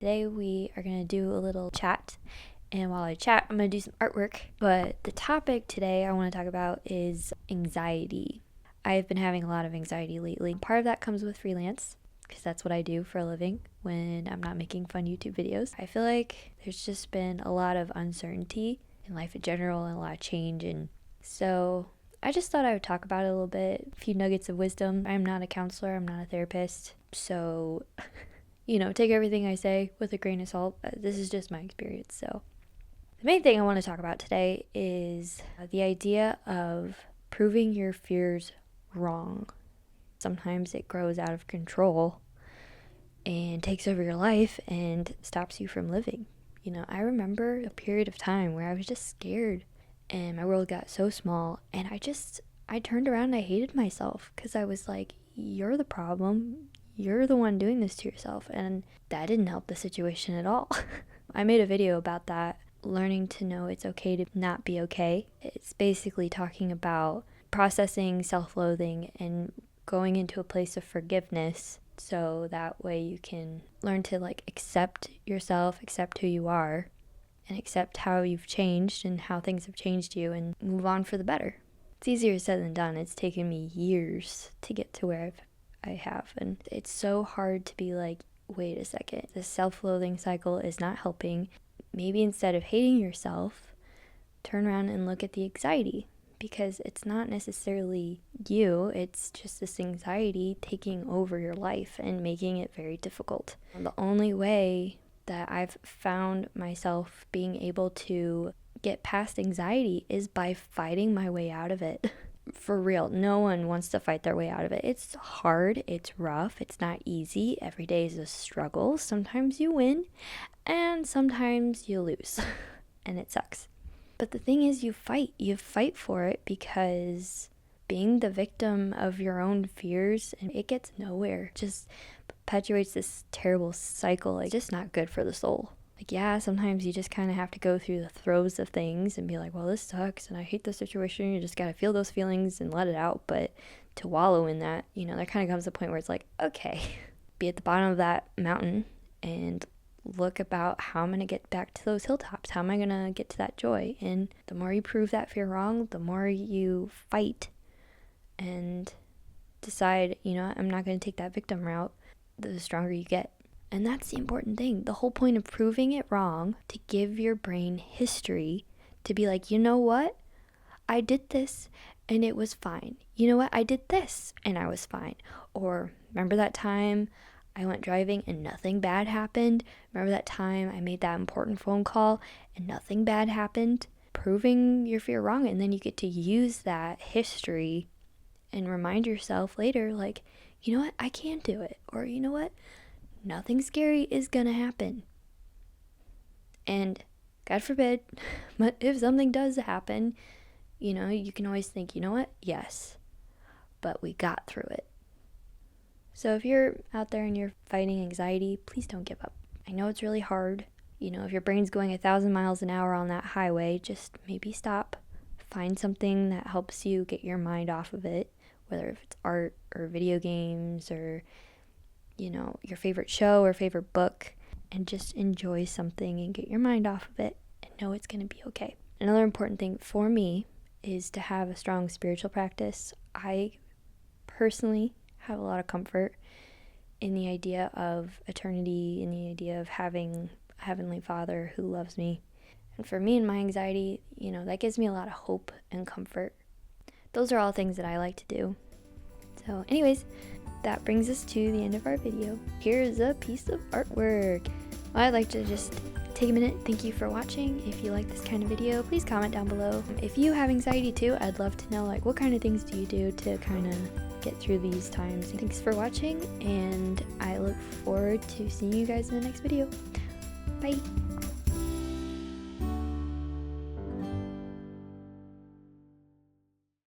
Today we are going to do a little chat, and while I chat, I'm going to do some artwork. But the topic today I want to talk about is anxiety. I've been having a lot of anxiety lately. Part of that comes with freelance, because that's what I do for a living when I'm not making fun YouTube videos. I feel like there's just been a lot of uncertainty in life in general and a lot of change, and so I just thought I would talk about it a little bit, a few nuggets of wisdom. I'm not a counselor, I'm not a therapist, so take everything I say with a grain of salt. This is just my experience. So the main thing I want to talk about today is the idea of proving your fears wrong. Sometimes it grows out of control and takes over your life and stops you from living. I remember a period of time where I was just scared and my world got so small, and I turned around and I hated myself because I was like, you're the problem. You're the one doing this to yourself, and that didn't help the situation at all. I made a video about that, learning to know it's okay to not be okay. It's basically talking about processing self-loathing and going into a place of forgiveness, so that way you can learn to accept yourself, accept who you are, and accept how you've changed and how things have changed you, and move on for the better. It's easier said than done. It's taken me years to get to where I have, and it's so hard to be like, wait a second, the self-loathing cycle is not helping. Maybe instead of hating yourself, turn around and look at the anxiety, because it's not necessarily you, it's just this anxiety taking over your life and making it very difficult. The only way that I've found myself being able to get past anxiety is by fighting my way out of it. For real, no one wants to fight their way out of it. It's hard, it's rough, it's not easy. Every day is a struggle. Sometimes you win, and sometimes you lose, and it sucks. But the thing is, you fight for it, because being the victim of your own fears, and it gets nowhere. It just perpetuates this terrible cycle. It's just not good for the soul. Sometimes you just kind of have to go through the throes of things and be like, well, this sucks and I hate the situation. You just got to feel those feelings and let it out. But to wallow in that, there kind of comes a point where it's like, okay, be at the bottom of that mountain and look about how I'm going to get back to those hilltops. How am I going to get to that joy? And the more you prove that fear wrong, the more you fight and decide, I'm not going to take that victim route, the stronger you get. And that's the important thing. The whole point of proving it wrong, to give your brain history, to be like, you know what? I did this and it was fine. You know what? I did this and I was fine. Or remember that time I went driving and nothing bad happened? Remember that time I made that important phone call and nothing bad happened? Proving your fear wrong, and then you get to use that history and remind yourself later, like, you know what? I can do it. Or you know what? Nothing scary is gonna happen. And God forbid, but if something does happen, you can always think, you know what? Yes, but we got through it. So if you're out there and you're fighting anxiety, please don't give up. I know it's really hard. If your brain's going 1,000 miles an hour on that highway, just maybe stop. Find something that helps you get your mind off of it, whether if it's art or video games or your favorite show or favorite book, and just enjoy something and get your mind off of it and know it's going to be okay. Another important thing for me is to have a strong spiritual practice. I personally have a lot of comfort in the idea of eternity, in the idea of having a Heavenly Father who loves me. And for me and my anxiety, that gives me a lot of hope and comfort. Those are all things that I like to do. So anyways, that brings us to the end of our video. Here's a piece of artwork. Well, I'd like to just take a minute. Thank you for watching. If you like this kind of video, please comment down below. If you have anxiety too, I'd love to know what kind of things do you do to kind of get through these times. Thanks for watching, and I look forward to seeing you guys in the next video. Bye.